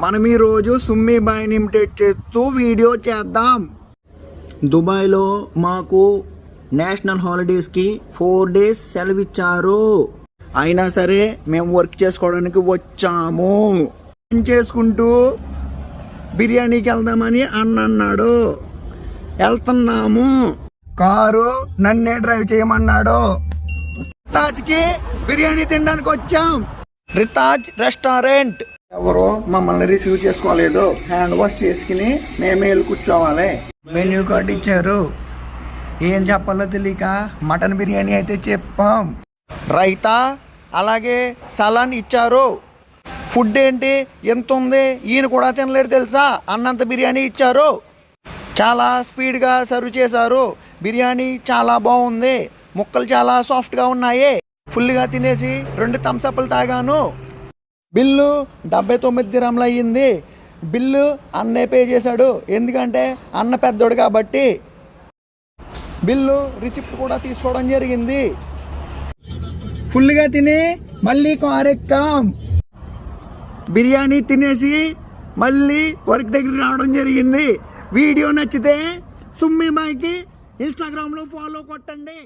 మనం ఈరోజు సుమ్మి బాయ్ని ఇమిటేట్ చేస్తూ వీడియో చేద్దాం. దుబాయ్లో మాకు నేషనల్ హాలిడేస్కి 4 days సెలవు ఇచ్చారు. అయినా సరే మేము వర్క్ చేసుకోవడానికి వచ్చాము. చేసుకుంటూ బిర్యానీకి వెళ్దామని అన్నాడు. వెళ్తున్నాము. కారు నన్నే డ్రైవ్ చేయమన్నాడు. రితాజ్కి బిర్యానీ తినడానికి వచ్చాం. రితాజ్ రెస్టారెంట్. ఎవరో మమ్మల్ని రిసీవ్ చేసుకోలేదు. హ్యాండ్ వాష్ చేసుకుని మేమే వెళ్ళి కూర్చోవాలి. మెన్యూ కార్డు ఇచ్చారు. ఏం చెప్పాలో తెలియక మటన్ బిర్యానీ అయితే చెప్పాం. రైతా అలాగే సలాన్ ఇచ్చారు. ఫుడ్ ఏంటి ఎంత ఉంది, ఈయన కూడా తినలేడు తెలుసా, అన్నంత బిర్యానీ ఇచ్చారు. చాలా స్పీడ్గా సర్వ్ చేశారు. బిర్యానీ చాలా బాగుంది. ముక్కలు చాలా సాఫ్ట్గా ఉన్నాయి. ఫుల్గా తినేసి 2 థమ్స్అప్లు తాగాను. బిల్లు 79 dirhamలు అయ్యింది. బిల్లు అన్నే పే చేశాడు, ఎందుకంటే అన్న పెద్దోడు కాబట్టి. బిల్లు రిసిప్ట్ కూడా తీసుకోవడం జరిగింది. ఫుల్గా తిని మళ్ళీ కారు ఎక్కాం. బిర్యానీ తినేసి మళ్ళీ వర్క్ దగ్గర రావడం జరిగింది. వీడియో నచ్చితే సుమ్మి బాయ్కి ఇన్స్టాగ్రామ్లో ఫాలో కొట్టండి.